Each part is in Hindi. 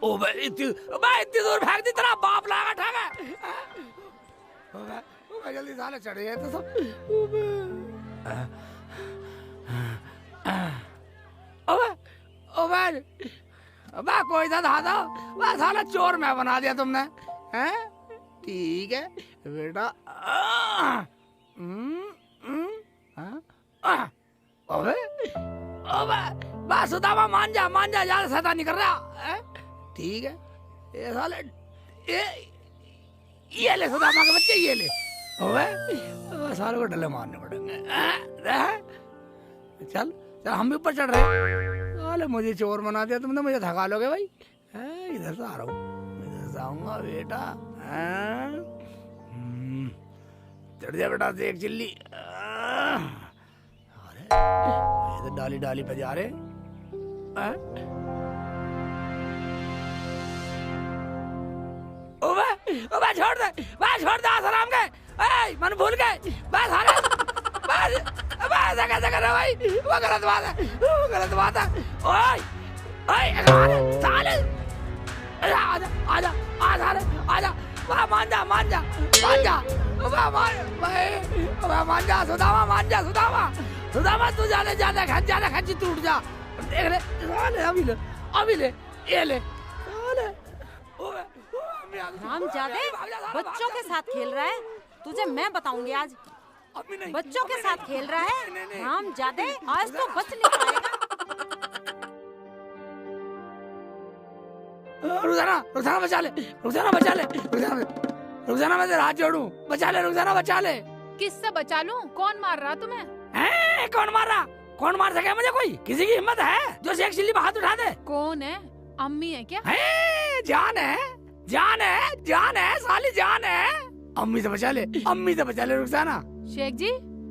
ओ बे इतनी दूर फेंक दी, तेरा बाप लागा ठागा। ओ बे जल्दी साले चढ़े हैं तो सब। ओ बे कोई सा था तो वह साला चोर मैं बना दिया तुमने, हैं? ठीक है बेटा। ओबे बस सुदामा मान जा ज्यादा शैतानी कर रहा है। ठीक है ये साले ये ले सुदामा के बच्चे, ये ले। ओबे साले को डले मारने पड़ेंगे। चल चल हम भी ऊपर चढ़ रहे हैं। साले मुझे चोर बना दिया तुमने, मुझे थका लोगे भाई। इधर से आ रहा हूँ, इधर से आऊंगा बेटा। चढ़ जा बेटा देख चिल्ली। अरे डाली डाली पे जा रहे। ओबे छोड़ दे आसाराम के। मन भूल गए बस कैसे कर रहा भाई, वो गलत बात है। ओए साले आजा मान जा सुदामा तू जाने खच्ची टूट जा। देख ले साले अभी ले ये ले साले। रामजादे बच्चों के साथ खेल रहा है, तुझे मैं बताऊंगी आज। बच्चों के साथ खेल रहा है रामजादे, आज तो बच नहीं पाएगा। रुखसाना मैं तेरा हाथ जोड़ूं, बचा ले। किससे बचा लूं? कौन मार रहा तुम्हें? कौन मार सके मुझे? कोई किसी की हिम्मत है जो शेख चिल्ली पे हाथ उठा दे? कौन है? अम्मी है क्या? जान है साली जान है। अम्मी से बचा ले रुखसाना। शेख जी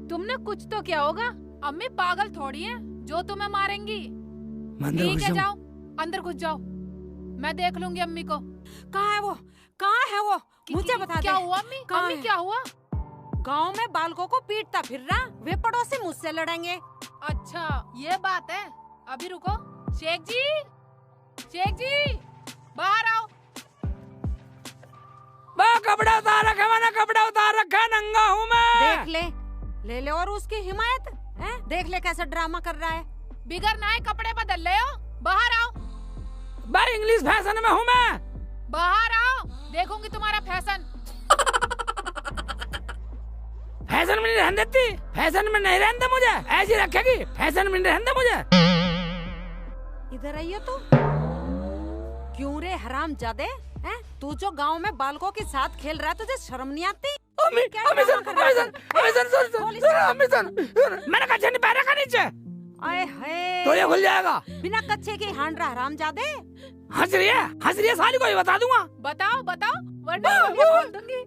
तुमने कुछ तो किया होगा, अम्मी पागल थोड़ी है जो तुम्हें मारेंगी। ठीक है जाओ अंदर घुस जाओ, मैं देख लूंगी अम्मी को। कहाँ है वो मुझे बता दे। क्या हुआ अम्मी? क्या हुआ? गांव में बालकों को पीटता फिर रहा, वे पड़ोसी मुझसे लड़ेंगे। अच्छा ये बात है, अभी रुको। शेख जी बाहर आओ। कपड़ा उतार रखा नंगा हूँ मैं। देख ले और उसकी हिमायत है? देख ले कैसे ड्रामा कर रहा है। बिगर नाए कपड़े बदल ले हो, बाहर आओ। भाई इंग्लिश फैशन में हूँ मैं। बाहर आओ, देखूंगी तुम्हारा फैशन। फैशन में नहीं रहने देती, फैशन में नहीं रहने दे मुझे, ऐसी रखेगी। फैशन में नहीं रहने दे मुझे। इधर आइए तो। क्यों रे हरामजादे, तू जो गांव में बालकों के साथ खेल रहा है, तुझे शर्म नहीं आती? अम्मी मैंने कच्छे नहीं पहना का नीचे। आए हाय तो ये खुल जाएगा। बिना कच्छे के हांड रहा हरामजादे। हंस रही है साली को ही बता दूंगा। बताओ वरना खोल दूंगी।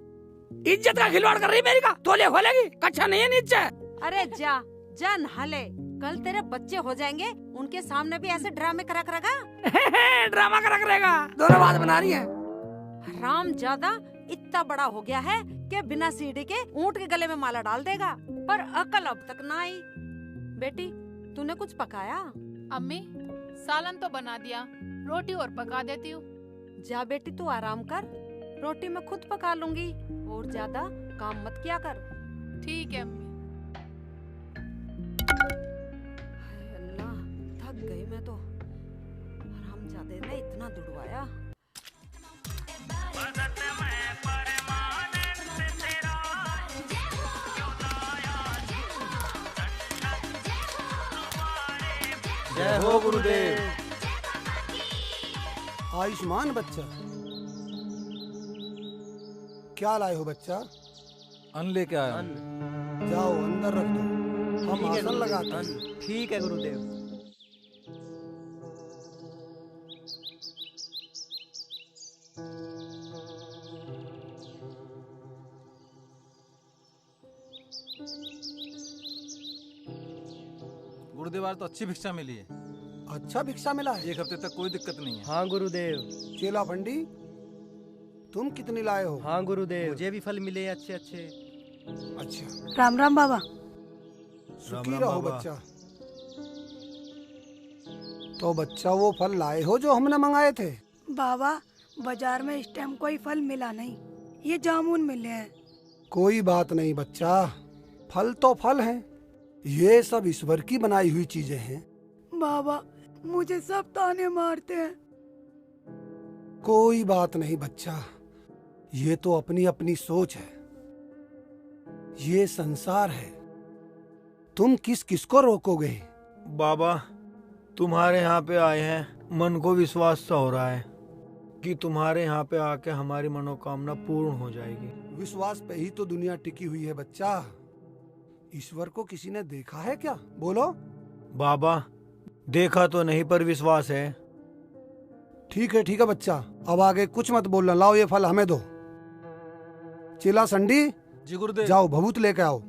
इज्जत का खिलवाड़ कर रही मेरी का, तोलिया खोलेगी। कच्छा नहीं है नीचे। अरे जा नहा ले, कल तेरे बच्चे हो जाएंगे, उनके सामने भी ऐसे ड्रामे करा करेगा। ड्रामा करा करेगा, दोनों बात बना रही है। हरामजादा इतना बड़ा हो गया है कि बिना सीढ़ी के ऊंट के गले में माला डाल देगा, पर अकल अब तक ना आई। बेटी तूने कुछ पकाया? अम्मी सालन तो बना दिया, रोटी और पका देती हूँ। जा बेटी तू आराम कर, रोटी मैं खुद पका लूंगी, और ज्यादा काम मत किया कर। ठीक है अम्मी। अल्लाह थक गई मैं तो, हरामजादे ने इतना दुड़वाया। जय हो गुरुदेव। आयुष्मान बच्चा, क्या लाए हो बच्चा? अन्न लेके आया। जाओ अंदर रख दो, हम आसन लगाते हैं। ठीक है गुरुदेव। गुरुदेव आज तो अच्छी भिक्षा मिली है। अच्छा भिक्षा मिला है? एक हफ्ते तक कोई दिक्कत नहीं है। हाँ गुरुदेव। चेला भंडी तुम कितनी लाए हो? हाँ गुरुदेव, मुझे भी फल मिले अच्छे अच्छे। अच्छा राम राम बाबा। सुखी रहो बच्चा। तो बच्चा वो फल लाए हो जो हमने मंगाए थे? बाबा बाजार में इस टाइम कोई फल मिला नहीं, ये जामुन मिले हैं। कोई बात नहीं बच्चा, फल तो फल हैं, ये सब ईश्वर की बनाई हुई चीजें हैं। बाबा मुझे सब ताने मारते हैं। कोई बात नहीं बच्चा, ये तो अपनी अपनी सोच है, ये संसार है, तुम किस किस को रोकोगे। बाबा तुम्हारे यहाँ पे आए हैं, मन को विश्वास सा हो रहा है कि तुम्हारे यहाँ पे आके हमारी मनोकामना पूर्ण हो जाएगी। विश्वास पे ही तो दुनिया टिकी हुई है बच्चा। ईश्वर को किसी ने देखा है क्या, बोलो। बाबा देखा तो नहीं पर विश्वास है। ठीक है बच्चा, अब आगे कुछ मत बोलना। लाओ ये फल हमें दो। चेला संडी, जी गुरुदेव। जाओ भभूत लेके आओ।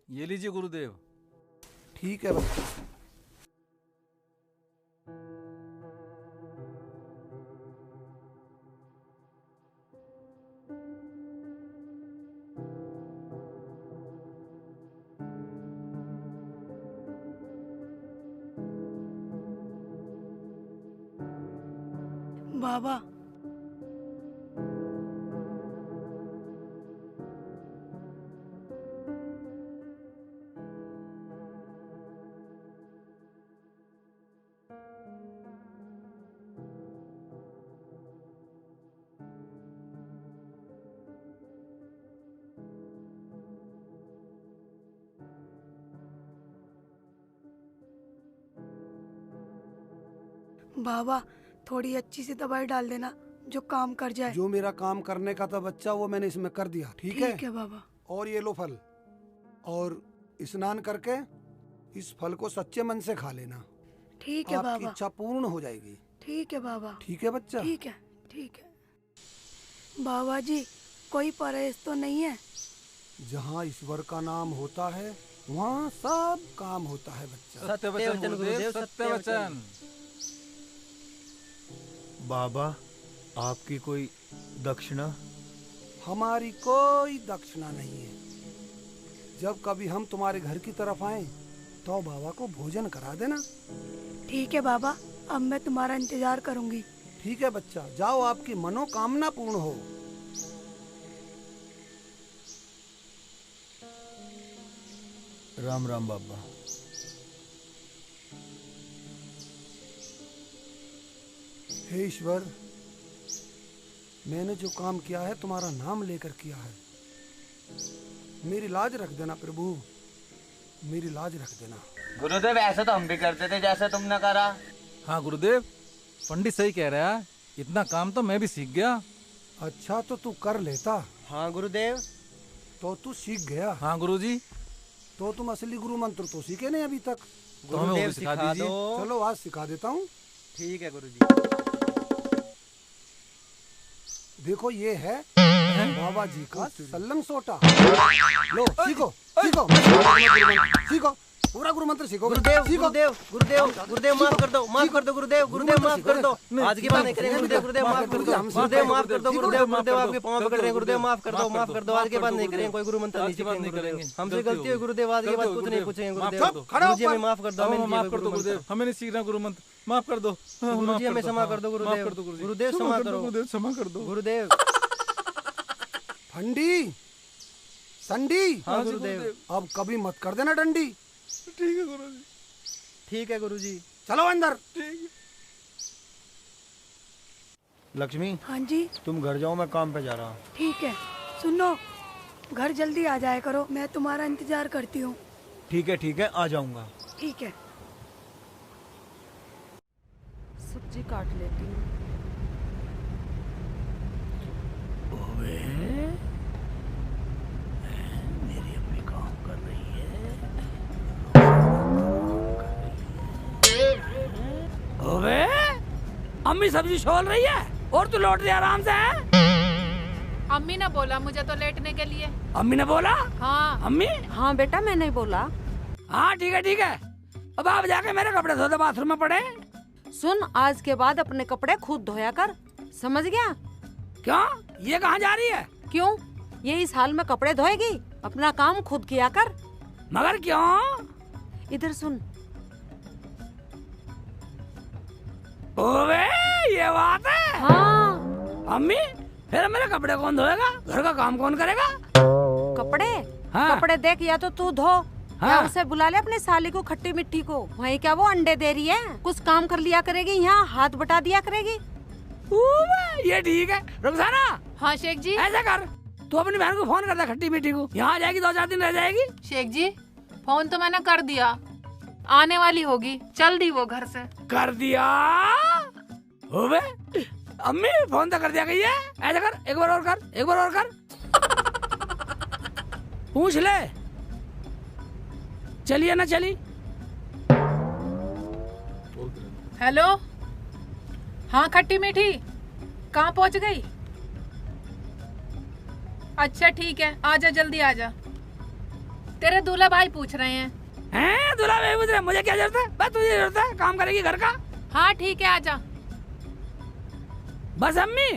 ये लीजिए गुरुदेव। ठीक है बच्चा। बाबा बाबा थोड़ी अच्छी सी दवाई डाल देना जो काम कर जाए। जो मेरा काम करने का था बच्चा वो मैंने इसमें कर दिया। ठीक है बाबा। और ये लो फल, और स्नान करके इस फल को सच्चे मन से खा लेना। ठीक है आपकी बाबा। इच्छा पूर्ण हो जाएगी। ठीक है बाबा। ठीक है बच्चा। ठीक है बाबा जी, कोई परहेज तो नहीं है? जहाँ ईश्वर का नाम होता है वहाँ सब काम होता है बच्चा। सत्य वचन गुरुदेव, सत्य वचन। बाबा आपकी कोई दक्षिणा? हमारी कोई दक्षिणा नहीं है। जब कभी हम तुम्हारे घर की तरफ आए तो बाबा को भोजन करा देना। ठीक है बाबा, अब मैं तुम्हारा इंतजार करूंगी। ठीक है बच्चा, जाओ, आपकी मनोकामना पूर्ण हो। राम राम बाबा। हे ईश्वर, मैंने जो काम किया है तुम्हारा नाम लेकर किया है। मेरी लाज रख देना प्रभु, मेरी लाज रख देना। गुरुदेव ऐसे तो हम भी करते थे जैसे तुमने करा। हाँ गुरुदेव, पंडित सही कह रहा है, इतना काम तो मैं भी सीख गया। अच्छा तो तू कर लेता। हाँ गुरुदेव। तो तू सीख गया। हाँ गुरुजी। तो तुम असली गुरु मंत्र तो सीखे नहीं अभी तक। तो हमें वो भी सिखा दीजिए। चलो आज सिखा देता हूँ। ठीक है गुरुजी। देखो ये है बाबा जी का सल्लम सोटा। लो सीखो सीखो सीखो, पूरा गुरु मंत्र सीखो। गुरुदेव गुरुदेव गुरुदेव गुरुदेव माफ कर दो, माफ कर दो गुरुदेव, गुरुदेव माफ कर दो। आज की बात नहीं करेंगे गुरुदेव, गुरुदेव माफ कर दो, गुरुदेव माफ कर दो, गुरुदेव गुरुदेव आपके पांव पकड़ रहे हैं, गुरुदेव माफ कर दो, माफ कर दो। आज के बाद नहीं करेंगे कोई गुरु मंत्र नहीं सीखेंगे गुरुदेव, हमसे गलती हुई गुरुदेव, आज के बाद कुछ नहीं पूछेंगे गुरुदेव। गुरुजी हमें माफ कर दो, हमें माफ कर दो गुरुदेव, हमें नहीं सीखना गुरु मंत्र, माफ कर दो गुरुजी, हमें क्षमा कर दो गुरुदेव, गुरुदेव क्षमा करो गुरुदेव, क्षमा कर दो गुरुदेव। फंडी संडी। हाँ गुरुदेव। अब कभी मत कर देना डंडी। ठीक है गुरुजी। ठीक है गुरुजी। चलो अंदर। लक्ष्मी हाँ जी। तुम घर जाओ, मैं काम पे जा रहा हूँ। ठीक है, सुनो, घर जल्दी आ जाया करो, मैं तुम्हारा इंतजार करती हूँ। ठीक है आ जाऊंगा। ठीक है। सब्जी काट लेती हूँ। मेरी अपनी काम कर रही है। ओबे, अम्मी सब्जी छोल रही है और तू लौट रही आराम से है? अम्मी ने बोला मुझे तो लेटने के लिए। अम्मी ने बोला? हाँ। अम्मी? हाँ बेटा, मैंने बोला। हाँ ठीक है। अब आप जाके मेरे कपड़े धो दो, बाथरूम में पड़े। सुन, आज के बाद अपने कपड़े खुद धोया कर, समझ गया? क्यों, ये कहाँ जा रही है? क्यों, ये इस हाल में कपड़े धोएगी? अपना काम खुद किया कर। मगर क्यों? इधर सुन। ओवे ये बात है। हाँ। अम्मी फिर मेरे कपड़े कौन धोएगा? घर का काम कौन करेगा? कपड़े? हाँ। कपड़े देख, या तो तू धो, हाँ। या उसे बुला ले अपनी साली को, खट्टी मिट्टी को। वहीं क्या वो अंडे दे रही है, कुछ काम कर लिया करेगी, यहाँ हाथ बटा दिया करेगी। ये ठीक है। रुखसाना। हाँ शेख जी। ऐसा कर, तू अपनी बहन को फोन कर दे, खट्टी मीठी को। यहाँ आ जाएगी, 2-4 दिन रह जाएगी। शेख जी फोन तो मैंने कर दिया, आने वाली होगी, चल दी वो घर से। कर दिया? ओवे अम्मी फोन तो कर दिया गई है। ऐसा कर, एक बार और कर, एक बार और कर। पूछ ले चलिए ना चली। हेलो। हाँ खट्टी मीठी, कहाँ पहुँच गई? अच्छा ठीक है, आजा जल्दी आजा। तेरे दूल्हा भाई पूछ रहे हैं। हैं? दूल्हा भाई पूछ रहे? मुझे क्या जरूरत है? बस तुझे जरूरत है, काम करेगी घर का। हाँ ठीक है आजा। बस अम्मी,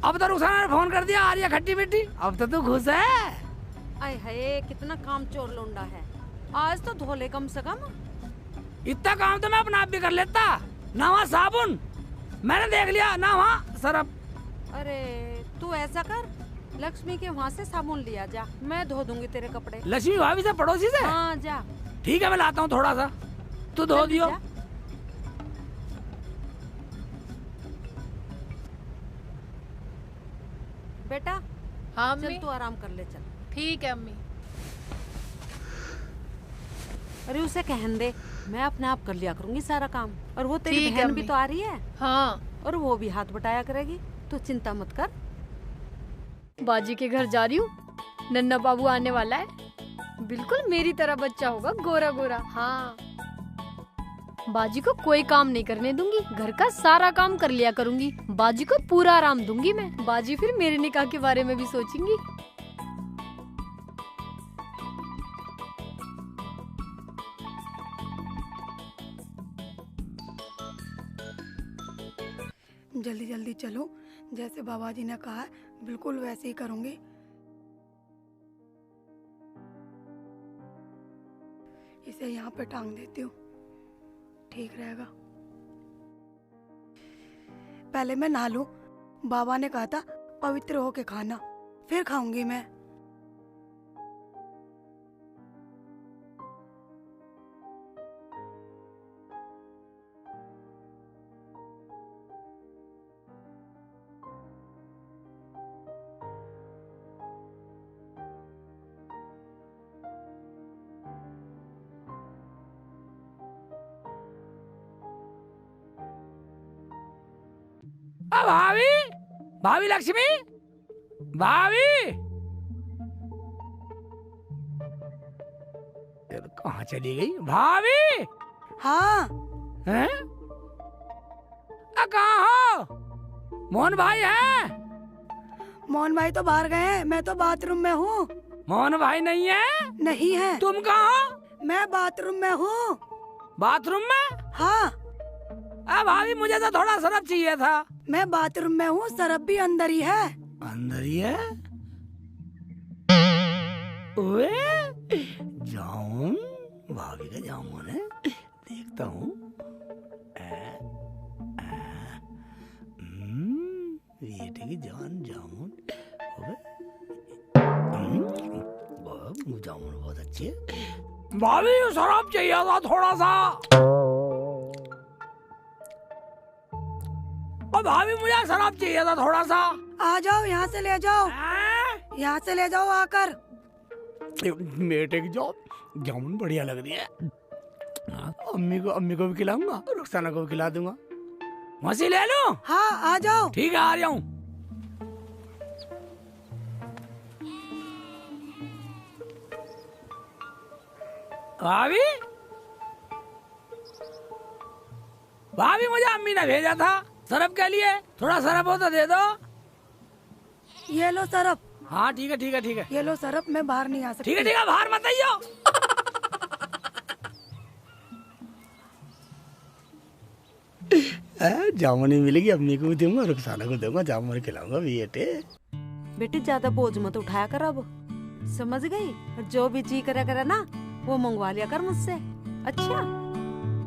अब तो रुखसाना ने फोन कर दिया, आ रही है खट्टी मीठी। अब तो तू खुश है। आय हाय, कितना काम चोर लोंडा है। आज तो धो ले कम से कम। इतना काम तो मैं अपना आप भी कर लेता। ना वहाँ साबुन मैंने देख लिया, ना वहाँ सरफ। अरे तू ऐसा कर, लक्ष्मी के वहाँ से साबुन लिया जा, मैं धो दूंगी तेरे कपड़े। लक्ष्मी भाभी से, पड़ोसी से? हाँ जा। ठीक है मैं लाता हूँ थोड़ा सा, तू धो दियो। बेटा हाँ चल अम्मी। तू आराम कर ले, चल। ठीक है अम्मी। अरे उसे कहन दे, मैं अपने आप कर लिया करूंगी सारा काम। और वो तेरी ठीक है बहन भी अम्मी। तो आ रही है। हाँ। और वो भी हाथ बटाया करेगी, तू चिंता मत कर। बाजी के घर जा रही हूँ, नन्ना बाबू आने वाला है। बिल्कुल मेरी तरह बच्चा होगा, गोरा गोरा। हाँ, बाजी को कोई काम नहीं करने दूंगी, घर का सारा काम कर लिया करूंगी। बाजी को पूरा आराम दूंगी मैं। बाजी फिर मेरे निकाह के बारे में भी सोचेंगी। जल्दी जल्दी चलो, जैसे बाबा जी ने कहा है बिल्कुल वैसे ही करूंगी। इसे यहाँ पे टांग देती हूँ, ठीक रहेगा। पहले मैं नहा लूं, बाबा ने कहा था पवित्र होके खाना, फिर खाऊंगी मैं। भाभी, भाभी लक्ष्मी, भाभी। कहाँ चली गई भाभी? हाँ। हैं? कहाँ हो? मोहन भाई हैं? मोहन भाई तो बाहर गए हैं, मैं तो बाथरूम में हूँ। मोहन भाई नहीं है? नहीं है। तुम कहाँ हो? मैं बाथरूम में हूँ। बाथरूम में? हाँ। भाभी मुझे तो थोड़ा सरफ चाहिए था। मैं बाथरूम में हूँ, सरफ भी अंदर ही है। अंदर ही है? ओए, जामुन, भाभी का जामुन है, देखता हूँ। बेटे की जान जामुन, जामुन बहुत अच्छी है। भाभी शराब चाहिए था थोड़ा सा। भाभी मुझे शराब चाहिए था थोड़ा सा। आ जाओ, यहाँ से ले जाओ, यहाँ से ले जाओ आकर। बेटे की जामुन बढ़िया लग रही है। अम्मी को भी खिलाऊंगा, रुखसाना को भी खिला दूंगा। मौसी ले लो। हाँ आ जाओ। ठीक है, आ रहा हूँ। भाभी, भाभी मुझे अम्मी ने भेजा था सरफ के लिए, थोड़ा सरफ हो तो दे दो। ये लो सरफ। हाँ ठीक है ठीक है ठीक है। ये लो सरफ, मैं बाहर नहीं आ सकती। ठीक है बाहर मत आइयो। जामुन ही मिलेगी, अम्मी को भी दूंगा, रुखसाना को दूंगा, जामुन खिलाऊंगा बेटे। बेटी ज्यादा बोझ मत उठाया कर, अब समझ गई? जो भी जी करे करे ना वो मंगवा लिया कर मुझसे। अच्छा,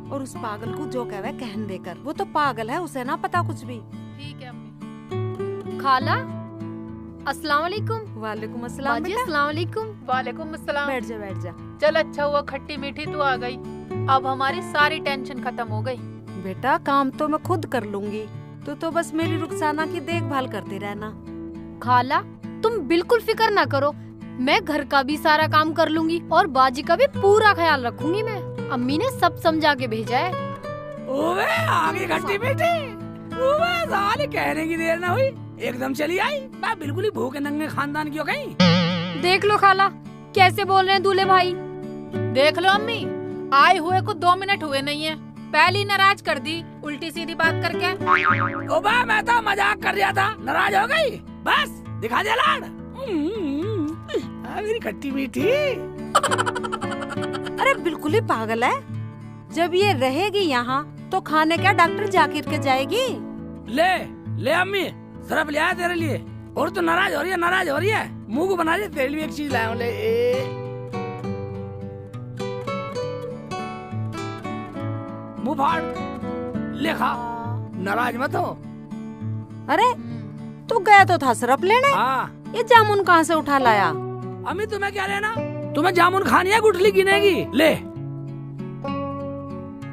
और उस पागल को जो कहे कहन देकर, वो तो पागल है, उसे ना पता कुछ भी। ठीक है अम्मी। खाला अस्सलाम वालेकुम। वालेकुम अस्सलाम बाजी बेटा। अस्सलाम वालेकुम। वालेकुम अस्सलाम। बैठ जा बैठ जा। चल अच्छा हुआ खट्टी मीठी तू आ गई, अब हमारी सारी टेंशन खत्म हो गई। बेटा काम तो मैं खुद कर लूंगी, तू तो बस मेरी रुखसाना की देखभाल करती रहना। खाला तुम बिल्कुल फिक्र ना करो, मैं घर का भी सारा काम कर लूंगी और बाजी का भी पूरा ख्याल रखूंगी मैं। अम्मी ने सब समझा के भेजा है। ओवे आगे खट्टी मीठी, ओवे साले कहने की देर ना हुई, एकदम चली आई। मैं बिल्कुल ही भूखे नंगे खानदान की हो गई। देख लो खाला कैसे बोल रहे हैं दूल्हे भाई। देख लो अम्मी, आए हुए को 2 मिनट हुए नहीं है, पहली नाराज कर दी उल्टी सीधी बात करके। ओबा मैं तो मजाक कर रहा था, नाराज हो गई, बस दिखा दिया लाड। मेरी खट्टी मीठी। अरे बिल्कुल ही पागल है, जब ये रहेगी यहाँ तो खाने क्या डॉक्टर जाकिर के जाएगी। ले ले अम्मी सरफ ले आया तेरे लिए। और तो नाराज हो रही है, नाराज हो रही है, मुंह को बना रही है, तेरे लिए एक चीज लाया हूँ, ले मुंह फाड़, ले खा, नाराज मत हो। अरे तू गया तो था सिरप लेने, हाँ ये जामुन कहाँ से उठा लाया। अम्मी तुम्हें क्या लेना, तुम्हें जामुन खानी है गुठली गिनेगी, ले।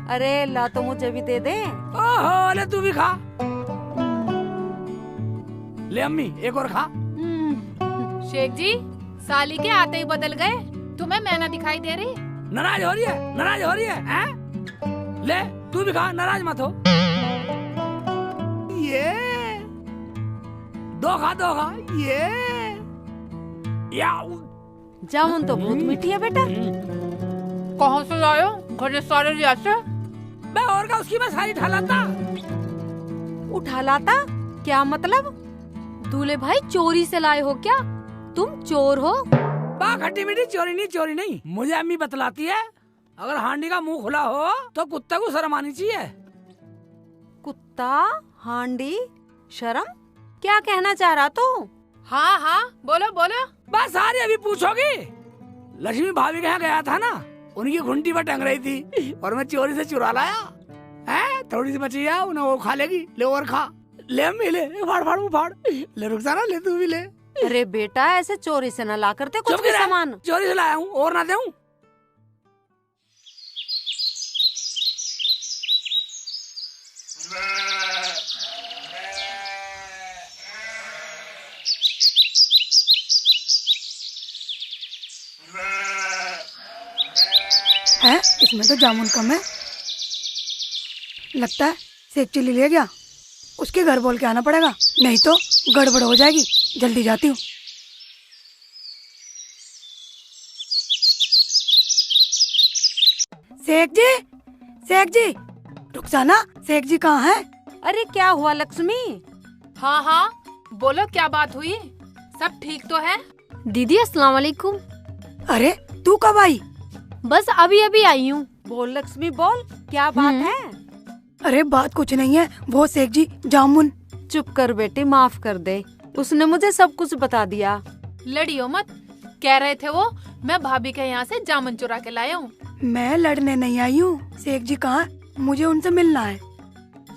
अरे ला तो मुझे भी दे दे। ओहो ले तू भी खा, ले अम्मी एक और खा। शेख जी साली के आते ही बदल गए, तुम्हें मैं ना दिखाई दे रही। नाराज हो रही है, नाराज हो रही है, हैं? ले तू भी खा, नाराज मत हो। ये दो खा ये याऊ। जामुन तो बहुत मीठी है बेटा। कहाँ से लायो, घर सारे लिया से। मैं और का उसकी मैं सारी उठा लाता। उठा लाता क्या मतलब? दूल्हे भाई चोरी से लाए हो क्या? तुम चोर हो? बा खट्टी मीठी, चोरी नहीं, मुझे अम्मी बतलाती है, अगर हांडी का मुंह खुला हो तो कुत्ते को शर्म आनी चाहिए। कुत्ता, हांडी, शर्म? क्या कहना चाह रहा तू? हाँ हाँ बोलो बोलो। बस सारी अभी पूछोगी। लक्ष्मी भाभी के यहाँ गया था ना, उनकी घुंटी पर टंग रही थी और मैं चोरी से चुरा लाया है। थोड़ी सी बची है, उन्हें वो खा लेगी, ले और खा, ले अम्मी ले, फाड़ मुंह फाड़, ले रुखसाना ले तू भी ले। अरे बेटा ऐसे चोरी से न ला करते कुछ भी सामान। चोरी से लाया हूँ और ना दूं। है इसमें तो जामुन कम है, लगता है सेब चिल्ली ले गया। उसके घर बोल के आना पड़ेगा, नहीं तो गड़बड़ हो जाएगी। जल्दी जाती हूँ। शेख जी, रुखसाना, शेख जी कहाँ है? अरे क्या हुआ लक्ष्मी? हाँ हाँ बोलो क्या बात हुई, सब ठीक तो है? दीदी अस्सलाम वालेकुम। अरे तू कब आई? बस अभी आई हूँ। बोल लक्ष्मी बोल, क्या बात है? अरे बात कुछ नहीं है, वो शेख जी जामुन। चुप कर बेटी, माफ कर दे, उसने मुझे सब कुछ बता दिया। लड़ियो मत, कह रहे थे वो मैं भाभी के यहाँ से जामुन चुरा के लाया हूँ। मैं लड़ने नहीं आई हूँ। शेख जी कहाँ? मुझे उनसे मिलना है।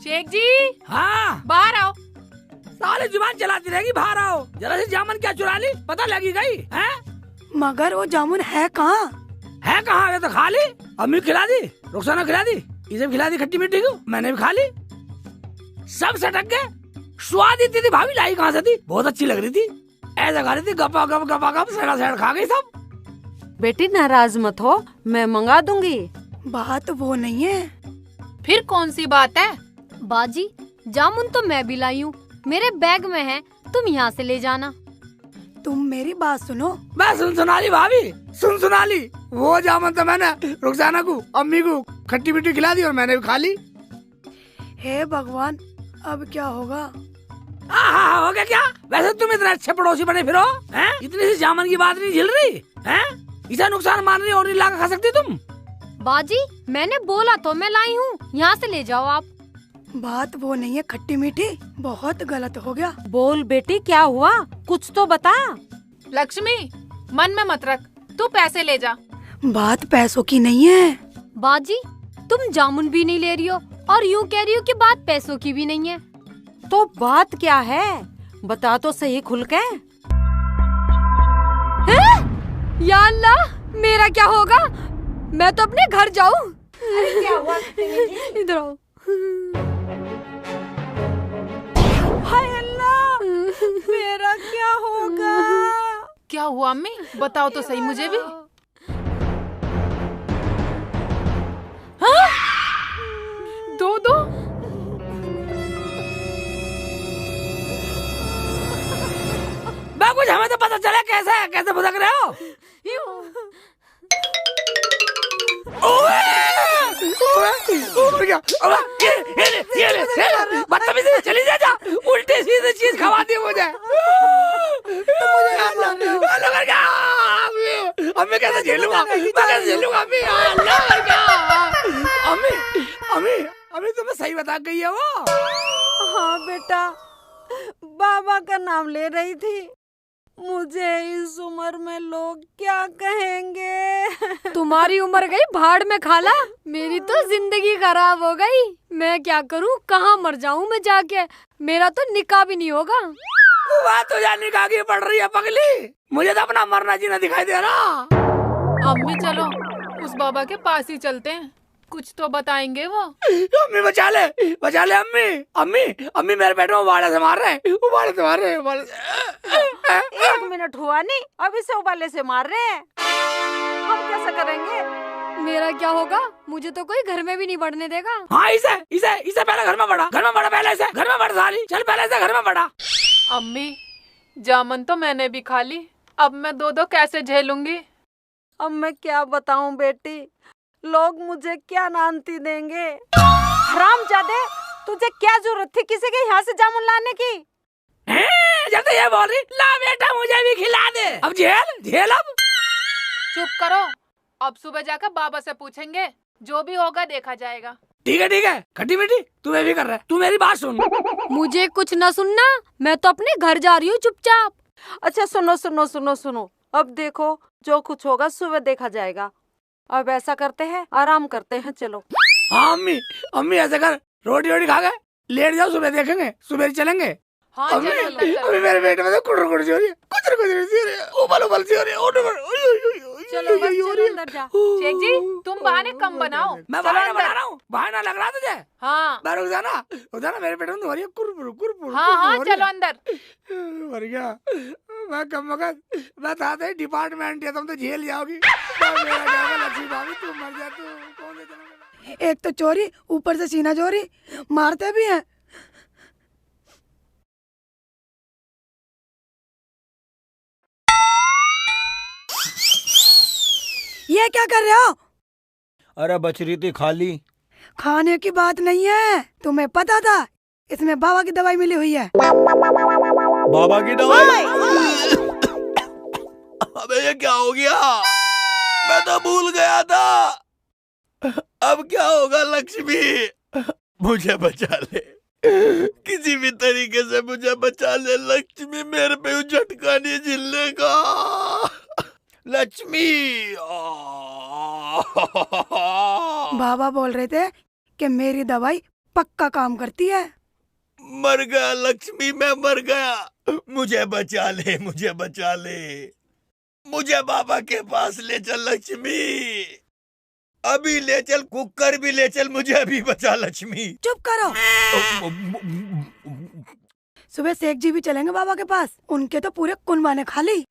शेख जी हाँ बाहर आओ। साले जुबान चलाती रहेगी, बाहर आओ। जरा से जामुन क्या चुरा ली, पता लगी गई है? मगर वो जामुन है कहाँ? है कहाँ? ये तो खा ली, अम्मी खिला दी, रुखसाना खिला दी, इसे भी खिला दी खट्टी मीठी को, मैंने भी खा ली, सब सटक गए। स्वाद इतनी थी, भाभी लाई कहाँ से थी, बहुत अच्छी लग रही थी, ऐसा खा रही थी, गपा गप सड़ा खा गई सब। बेटी नाराज मत हो, मैं मंगा दूंगी। बात वो नहीं है। फिर कौन सी बात है? बाजी जामुन तो मैं भी लाई हूँ, मेरे बैग में है, तुम यहाँ से ले जाना। तुम मेरी बात सुनो। मैं सुना ली भाभी, सुना ली। वो जामुन तो मैंने रुखसाना को, अम्मी को खट्टी मीठी खिला दी और मैंने भी खा ली। हे भगवान, अब क्या होगा? हो गया क्या? वैसे तुम इतने अच्छे पड़ोसी बने फिरो, हैं? इतनी सी जामुन की बात नहीं झेल रही, हैं? इसे नुकसान मान रही और नहीं ला खा सकती तुम? बाजी मैंने बोला तो मैं लाई हूँ, यहाँ से ले जाओ आप। बात वो नहीं है खट्टी मीठी, बहुत गलत हो गया। बोल बेटी क्या हुआ, कुछ तो बता। लक्ष्मी मन में मत रख, तू पैसे ले जा। बात पैसों की नहीं है। बाजी, तुम जामुन भी नहीं ले रही हो और यूँ कह रही हो कि बात पैसों की भी नहीं है। तो बात क्या है, बता तो सही खुल के। या अल्लाह, मेरा क्या होगा? मैं तो अपने घर जाऊं। क्या हुआ? इधर आओ। हाय अल्लाह, मेरा क्या होगा? क्या हुआ अम्मी, बताओ तो सही मुझे भी। दो दो कुछ हमें तो पता चला कैसे भुदक रहे हो। बदतमीजी से चली जा, उल्टी सीधी चीज खवा दी मुझे। अम्मी कैसे झेलूंगा, मैं कैसे झेलूंगा अम्मी? अम्मी तुम्हें सही बता गई है वो। हाँ बेटा, बाबा का नाम ले रही थी। मुझे इस उम्र में लोग क्या कहेंगे? तुम्हारी उम्र गई भाड़ में खाला, मेरी तो जिंदगी खराब हो गई। मैं क्या करूं, कहाँ मर जाऊं मैं जाके? मेरा तो निकाह भी नहीं होगा। वह तुझे निकाह की पड़ रही है पगली, मुझे तो अपना मरना जीना दिखाई दे रहा। अम्मी चलो उस बाबा के पास ही चलते हैं, कुछ तो बताएंगे वो। अम्मी बचा ले अम्मी मेरे पेट में उबाले से मार रहे हैं। एक मिनट हुआ नहीं, अभी से उबाले से मार रहे हैं। हम कैसे करेंगे? मेरा क्या होगा? मुझे तो कोई घर में भी नहीं बढ़ने देगा। हाँ इसे पहले घर में बढ़ा पहले इसे घर में बढ़ साली, चल पहले इसे घर में बढ़ा। अम्मी जामुन तो मैंने भी खा ली, अब मैं दो दो कैसे झेलूंगी? अब मैं क्या बताऊं बेटी, लोग मुझे क्या नानती देंगे। हरामजादे, तुझे क्या जरूरत थी किसी के यहाँ से जामुन लाने की? जब तो ये बोल रही, ला बेटा मुझे भी खिला दे। अब झेल अब। चुप करो, अब सुबह जाकर बाबा से पूछेंगे, जो भी होगा देखा जाएगा। ठीक है खट्टी मीठी तू भी कर रहा है, तू मेरी बात सुन। मुझे कुछ न सुनना, मैं तो अपने घर जा रही हूँ चुपचाप। अच्छा सुनो, अब देखो जो कुछ होगा सुबह देखा जाएगा। अब ऐसा करते हैं, आराम करते हैं, चलो। हाँ अम्मी ऐसा कर, रोटी खा गए लेट जाओ, सुबह देखेंगे, सुबह चलेंगे। हाँ अम्मी चलो मेरे पेट में तो कुड़ सी हो रही है, कुचर सी हो रही है, उबल सी हो रही है। चलो बस चलो अंदर जा। शेख जी तुम बहाने कम बनाओ। मैं चलो बहाना अंदर। बना रहा हूँ, बहाना लग रहा तुझे? हाँ मैं रुक जाना मेरे पेट में तो हो रही है कुरपुर। हाँ चलो अंदर। मर गया मैं, कम वक्त बताते ही डिपार्टमेंट है, तुम तो झेल जाओगी। मेरा क्या होगा, लक्ष्मी भाभी तुम मर जा, तू कौन ले चलोगे? एक तो चोरी, ऊपर से सीना चोरी, मारते भी हैं। ये क्या कर रहे हो? अरे बच रही थी खाली। खाने की बात नहीं है, तुम्हें पता था इसमें बाबा की दवाई मिली हुई है। बाबा की दवाई? अबे ये क्या हो गया, मैं तो भूल गया था। अब क्या होगा लक्ष्मी, मुझे बचा ले, किसी भी तरीके से मुझे बचा ले लक्ष्मी, मेरे पे झटका नहीं झेलने का लक्ष्मी। बाबा बोल रहे थे कि मेरी दवाई पक्का काम करती है। मर गया लक्ष्मी, मैं मर गया, मुझे बचा ले, मुझे बाबा के पास ले चल लक्ष्मी, अभी ले चल, कुकर भी ले चल, मुझे अभी बचा लक्ष्मी। चुप करो। सुबह शेख जी भी चलेंगे बाबा के पास, उनके तो पूरे कुनबा ने खा ली।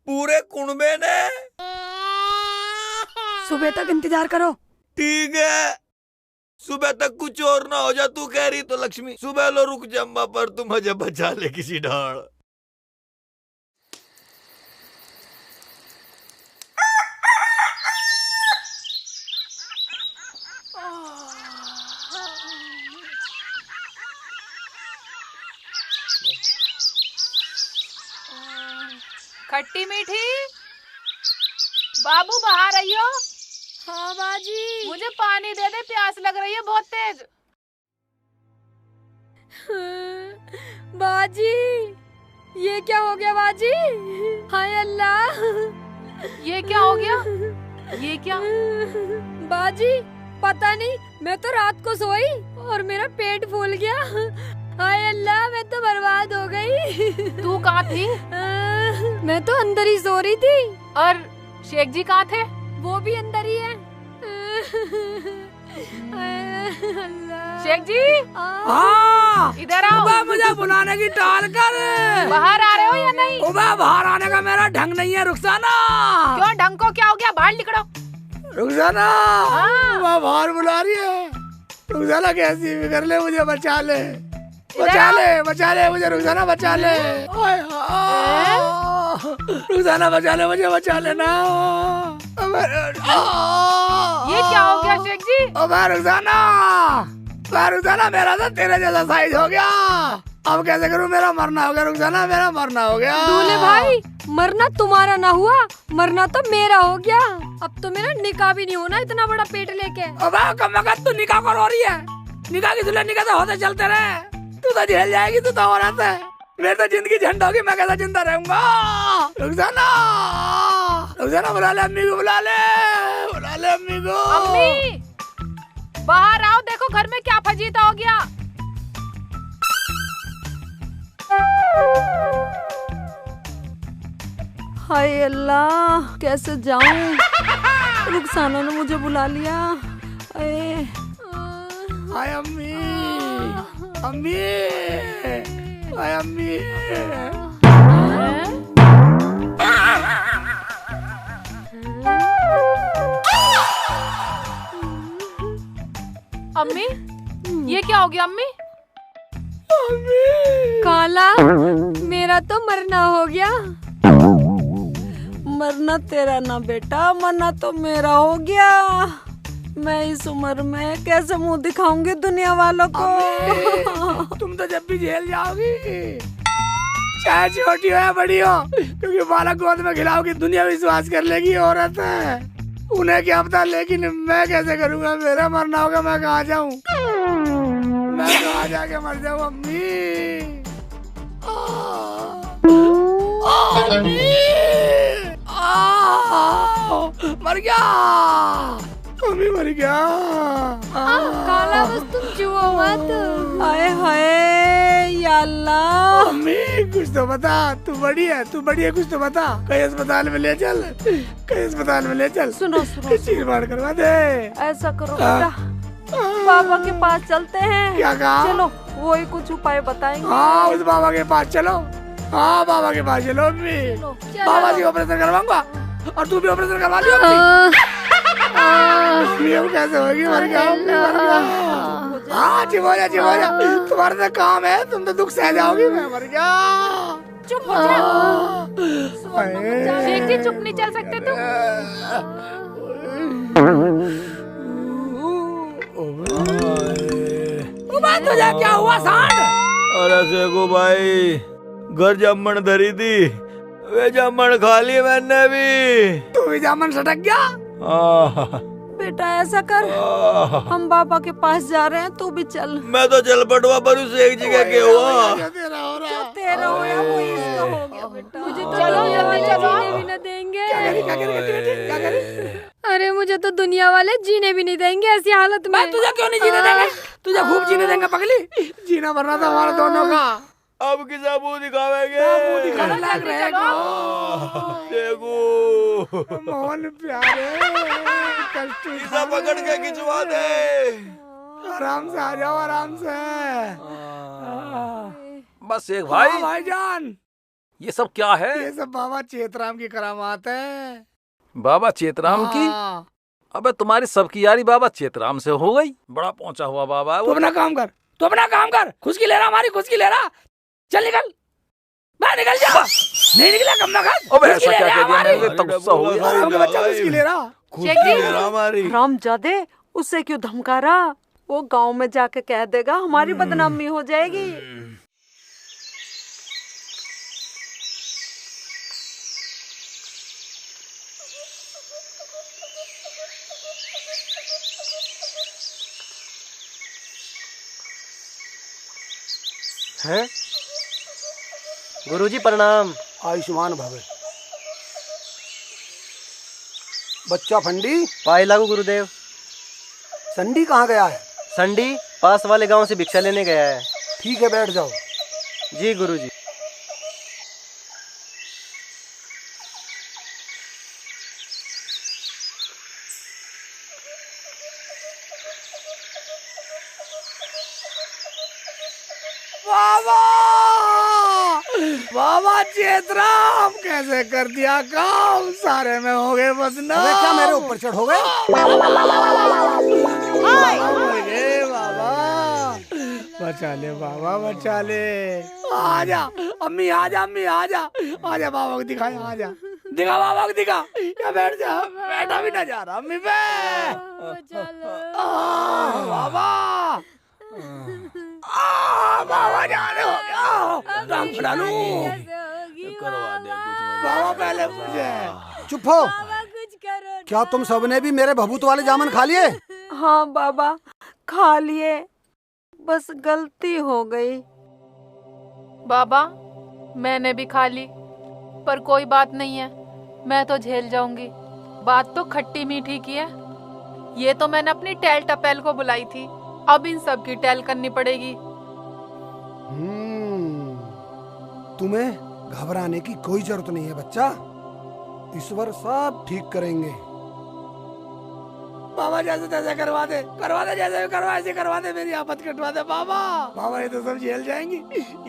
पूरे कुनबे ने? सुबह तक इंतजार करो। ठीक है, सुबह तक कुछ और ना हो जा, तू कह रही तो लक्ष्मी, सुबह लो रुक जम्मा पर, तू मुझे बचा ले किसी ढाल। खट्टी मीठी, बाबू बाहर आइयो। हाँ बाजी। मुझे पानी दे दे, प्यास लग रही है बहुत तेज। बाजी, ये क्या हो गया बाजी? हाय अल्लाह, ये क्या हो गया? ये क्या? बाजी पता नहीं, मैं तो रात को सोई और मेरा पेट फूल गया। हाय अल्लाह, मैं तो बर्बाद हो गई। तू कहाँ थी? मैं तो अंदर ही सो रही थी। और शेख जी कहाँ थे? वो भी अंदर ही है। शेख जी हाँ, इधर आओ। उबा मुझे बुलाने की टाल कर। बाहर आ रहे हो या नहीं? उबा बाहर आने का मेरा ढंग नहीं है रुखसाना। क्यों, ढंग को क्या हो गया? बाहर निकलो। रुखसाना, हाँ। उबा बाहर बुला रही है। रुखसाना कैसी भी कर ले, मुझे बचा ले, बचा ले मुझे रुखसाना, बचा ले। रुखसाना बचा ले मुझे, बचा लेना। ये क्या हो गया शेख जी? रुखसाना मेरा तो तेरे जैसा साइज हो गया। अब कैसे करूं, मेरा मरना हो गया रुखसाना, मेरा मरना हो गया। दूल्हे भाई, मरना तुम्हारा ना हुआ, मरना तो मेरा हो गया। अब तो मेरा निकाह भी नहीं होना इतना बड़ा पेट लेके। अबे कम वक्त तू निकाह कर रही है। निकाह की दुल्हन निकाह तो होते चलते रहे, तू तो झेल जाएगी, तू तो औरत है। मेरी तो जिंदगी झंड होगी, मैं कैसा जिंदा रहूंगा। रुखसाना, रुखसाना बुला ले अम्मी को, बुला ले अम्मी को। अम्मी बाहर आओ, देखो घर में क्या फजीता हो गया। हाय अल्लाह, कैसे जाऊं? रुखसाना ने मुझे बुला लिया। हाय अम्मी, अम्मी, हाय अम्मी। अम्मी ये क्या हो गया? अम्मी काला, मेरा तो मरना हो गया। मरना तेरा ना बेटा, मरना तो मेरा हो गया। मैं इस उम्र में कैसे मुंह दिखाऊंगी दुनिया वालों को? तुम तो जब भी जेल जाओगी, चाहे छोटी हो या बड़ी हो, क्योंकि बालक गोद में खिलाओगी, दुनिया विश्वास कर लेगी औरत है। उन्हें क्या पता, लेकिन मैं कैसे करूँगा? मेरा मरना होगा, मैं कहाँ जाऊँ? मैं कहाँ जाके मर जाऊँ अम्मी? मर गया अम्मी, मर गया। काला बस तुम जुओ मत। हाय हाय या अल्लाह। अम्मी कुछ तो बता, तू बड़ी है, कुछ तो बता। कहीं अस्पताल में ले चल, सुनो चीर फाड़ करवा दे। ऐसा करो बेटा, बाबा के पास चलते हैं। क्या कहा? चलो, वो ही कुछ उपाय बताएंगे। हाँ, उस बाबा के पास चलो। हाँ, बाबा के पास चलो अम्मी। बाबा जी ऑपरेशन करवाऊंगा और तू भी ऑपरेशन करवा लियो अम्मी। अब कैसे होगी? मर गया। हाँ, चुप हो जा। तुम्हारा तो काम है, तुम तो दुख सह जाओगी। मैं मर गया। चुप हो जा। शेख जी चुप नहीं चल सकते तुम? तुझे क्या हुआ सांड? अरे शेखू भाई, घर जामन धरी थी, वे जामन खा ली मैंने भी। तू भी जामन सटक गया? बेटा ऐसा कर, हम बाबा के पास जा रहे हैं, तू भी चल। मैं तो चल पटवा, पर उस एक जगह के हुआ। जो तेरा हो या वो इसका हो गया बेटा। मुझे तो चलो, जल्दी चलो। जीने भी न देंगे। क्या करी? अरे मुझे तो दुनिया वाले जीने भी नहीं देंगे ऐसी हालत में। मैं तुझे क्यों नहीं जीने देंगे? तुझे खूब जीने देंगे पगली। जीना मरना था हमारा दोनों का। अब किसा मुँह दिखावेंगे? मुँह दिखाने लग रहेगा। शेखू मोहन प्यारे, कष्ट किसा पकड़ के खिंचवा दे। आराम से आ जाओ, आराम से। बस शेख भाई, हाँ भाईजान, ये सब क्या है? ये सब बाबा चेतराम की करामात है। बाबा चेतराम की? हाँ। अबे तुम्हारी सबकी यारी बाबा चेतराम से हो गई। बड़ा पहुंचा हुआ बाबा है तू वो। अपना काम कर, खुशकी ले रहा, हमारी खुशकी ले रहा। चल निकल, मैं निकल जा। नहीं निकला कम ना कर। अबे ऐसा क्या कह दिया मैंने? तो गुस्सा हो गया। आराम का बच्चा खुशकी ले रहा। शेख जी हमारी रामजादे, उससे क्यों धमका रहा? वो गांव में जाके कह देगा, हमारी बदनामी हो जाएगी। हैं? गुरुजी प्रणाम। आयुष्मान भव। बच्चा फंडी। पाई लागू गुरुदेव। संडी कहाँ गया है? संडी पास वाले गांव से भिक्षा लेने गया है। ठीक है, बैठ जाओ। जी गुरुजी। बाबा बाबा चेतराम, कैसे कर दिया काम, सारे में हो गए बदनाम। अबे क्या मेरे ऊपर चढ़ हो गए? बाबा बचा ले बाबा, बचा ले। आजा अम्मी, आजा अम्मी, आजा आजा, बाबा को दिखा, आजा दिखा बाबा को दिखा। या बैठ जा, बैठा भी ना जा रहा अम्मी पे। बाबा बाबा जाने हो गया, काम करा लूं। करवा दे कुछ बाबा पहले मुझे। चुप हो। क्या तुम सबने भी मेरे भभूत वाले जामुन खा लिए? हाँ बाबा खा लिए, बस गलती हो गई। बाबा मैंने भी खा ली, पर कोई बात नहीं है, मैं तो झेल जाऊंगी। बात तो खट्टी मीठी की है। ये तो मैंने अपनी टेल टपेल को बुलाई थी, अब इन सब की टेल करनी पड़ेगी। तुम्हें घबराने की कोई जरूरत नहीं है बच्चा, ईश्वर सब ठीक करेंगे। बाबा जैसे तैसे करवा दे, जैसे भी करवा, ऐसे करवा दे, मेरी आफत कटवा दे बाबा। बाबा ये तो सब झेल जाएंगी,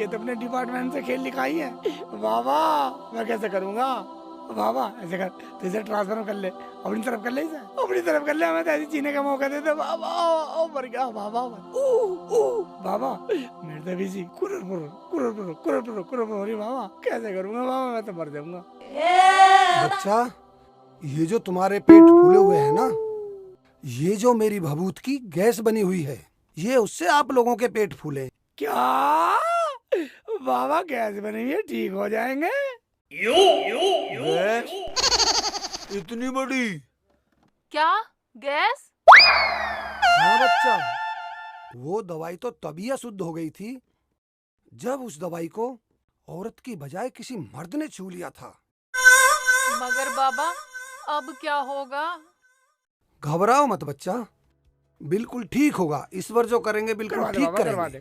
ये तो अपने डिपार्टमेंट से खेल लिखाई है। बाबा मैं कैसे करूँगा? बाबा ऐसे कर, तो इसे ट्रांसफर कर ले, अपनी तरफ कर ले, इसे अपनी तरफ कर ले, हमें तो ऐसे जीने का मौका दे दे बाबा। मर गया बाबा। बाबा मेरे तो भी कुरर हो रही बाबा, कैसे करूँगा बाबा, मैं तो मर जाऊंगा। बच्चा ये जो तुम्हारे पेट फूले हुए हैं ना, ये जो मेरी भभूत की गैस बनी हुई है, ये उससे आप लोगों के पेट फूले। क्या बाबा गैस बनी हुई है, ठीक हो जाएंगे? गैस इतनी बड़ी? क्या गैस? हाँ बच्चा, वो दवाई तो तभी अशुद्ध हो गई थी जब उस दवाई को औरत की बजाय किसी मर्द ने छू लिया था। मगर बाबा अब क्या होगा? घबराओ मत बच्चा, बिल्कुल ठीक होगा। ईश्वर जो करेंगे बिल्कुल ठीक करेंगे।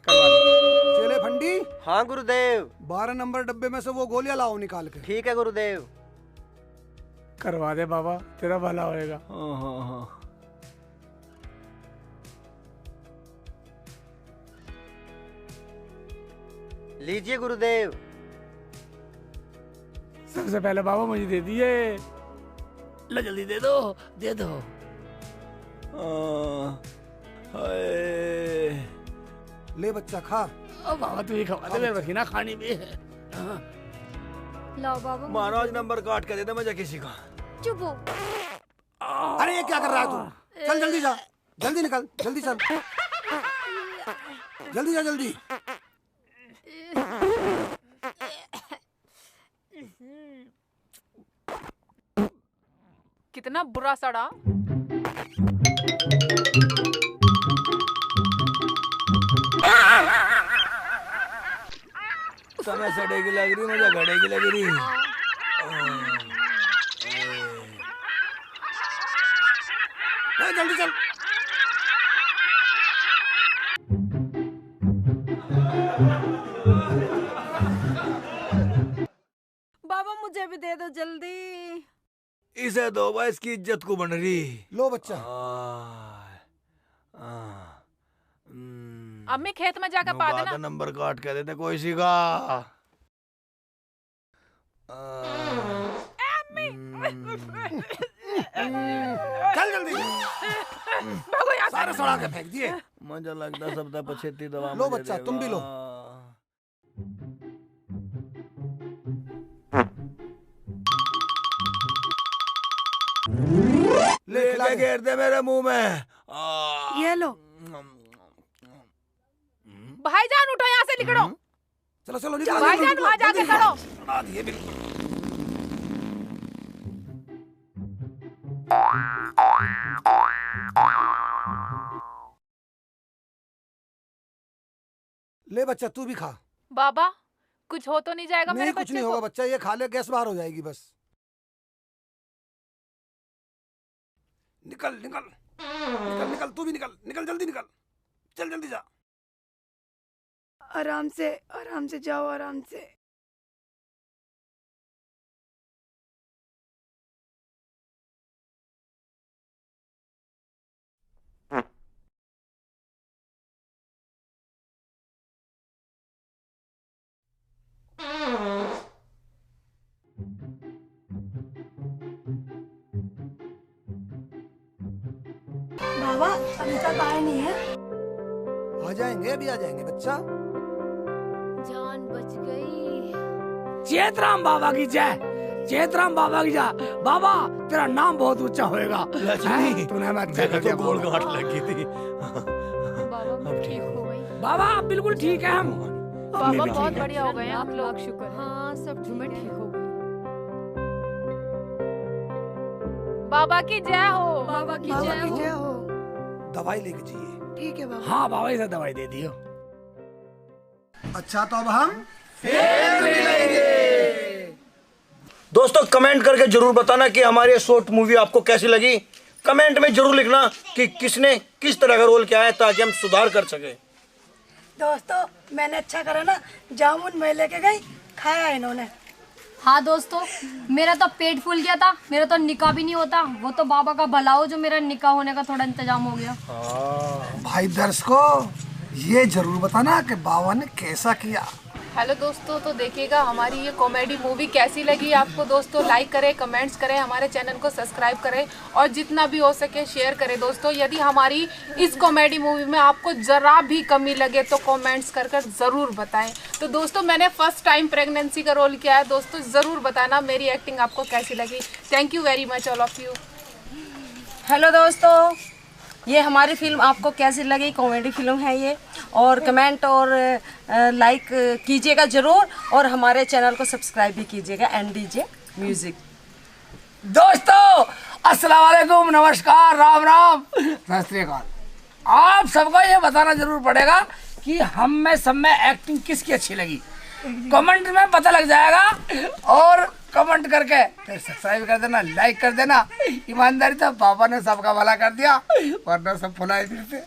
चले फंडी। हाँ गुरुदेव। 12 नंबर डब्बे में से वो गोलियां लाओ निकाल के। ठीक है गुरुदेव। करवा दे बाबा, तेरा भला होएगा। हाँ। लीजिए गुरुदेव। सबसे पहले बाबा मुझे दे दिए, लो जल्दी दे दो, दे दो। ले बच्चा खा। अब बाबा तू ही खवा दे, मेरे रखी ना खानी भी है। लाओ बाबा। महाराज नंबर काट के दे दे मुझे किसी का। चुप हो। अरे ये क्या कर रहा है तू? चल जल्दी जा, जल्दी निकल, जल्दी चल, जल्दी जा जल्दी। कितना बुरा सड़ा। समय सड़े की लग रही, मुझे घड़े की लग रही। जल्दी चल। बाबा मुझे भी दे दो जल्दी। इसे दो भाई, इसकी इज्जत को बन रही। लो बच्चा। अम्मी खेत में जाकर पा देना। नंबर काट के देते कोई सी का। चल जल्दी। सारे सड़ा के फेंक दिए। मुझे लगता सब तक पछेती दवा। लो बच्चा तुम भी लो। ले घेर दे मेरे मुंह में। ये लो। भाईजान उठो, यहाँ से निकलो। चलो चलो निकलो। भाईजान वहाँ जाके खड़ो। सुना दिए बिल्कुल। ले बच्चा तू भी खा। बाबा कुछ हो तो नहीं जाएगा मेरे नहीं बच्चे कुछ नहीं को? होगा बच्चा, ये खा ले, गैस बाहर हो जाएगी बस। निकल निकल निकल निकल, तू भी निकल निकल, जल्दी निकल, चल जल्दी जा। आराम से जाओ, आराम से। बाबा अभी तक आए नहीं है। आ जाएंगे, अभी आ जाएंगे बच्चा। जान बच गई। चेतराम बाबा की जय, चेतराम बाबा की जय। बाबा तेरा नाम बहुत ऊंचा होएगा। लक्ष्मी, तूने हमें अच्छा मेरे कर दिया तो गोड़ बाबा। गांठ लगी थी। बाबा मैं ठीक हो गई। बाबा आप बिल्कुल ठीक है। हम बाबा बहुत बढ़िया हो गए हैं आप लोग। शुक्र है। हाँ सब मैं ठीक हो गई। बाबा की जय हो। बाबा की बाबा जय की हो। जय हो। दवाई लेके जाइए। ठीक है बाबा। हाँ बाबा इसे दवाई दे दियो। अच्छा तो अब हम दोस्तों कमेंट करके जरूर बताना कि हमारी ये शॉर्ट मूवी आपको कैसी लगी। कमेंट में जरूर लिखना कि किसने किस तरह का रोल किया है ताकि हम सुधार कर सके। दोस्तों मैंने अच्छा करा ना, जामुन मैं लेके गई, खाया इन्होंने। हाँ दोस्तों मेरा तो पेट फूल गया था, मेरा तो निकाह भी नहीं होता। वो तो बाबा का भला हो जो मेरा निकाह होने का थोड़ा इंतजाम हो गया। भाई दर्शकों ये जरूर बताना कि बाबा ने कैसा किया। हेलो दोस्तों, तो देखिएगा हमारी ये कॉमेडी मूवी कैसी लगी आपको। दोस्तों लाइक करें, कमेंट्स करें, हमारे चैनल को सब्सक्राइब करें और जितना भी हो सके शेयर करें। दोस्तों यदि हमारी इस कॉमेडी मूवी में आपको ज़रा भी कमी लगे तो कमेंट्स कर ज़रूर बताएं। तो दोस्तों मैंने फर्स्ट टाइम प्रेगनेंसी का रोल किया है। दोस्तों ज़रूर बताना मेरी एक्टिंग आपको कैसी लगी। Thank you very much all of you. Hello दोस्तों, ये हमारी फिल्म आपको कैसी लगी? कॉमेडी फिल्म है ये, और कमेंट और लाइक कीजिएगा ज़रूर और हमारे चैनल को सब्सक्राइब भी कीजिएगा। NDJ music. दोस्तों अस्सलाम वालेकुम, नमस्कार, राम राम, सत श्री अकाल। आप सबको ये बताना जरूर पड़ेगा कि हम में सब में एक्टिंग किसकी अच्छी लगी। कमेंट में पता लग जाएगा और कमेंट करके फिर सब्सक्राइब कर देना, लाइक कर देना। ईमानदारी तो पापा ने सबका भला कर दिया, वरना सब फुलाए फिरते।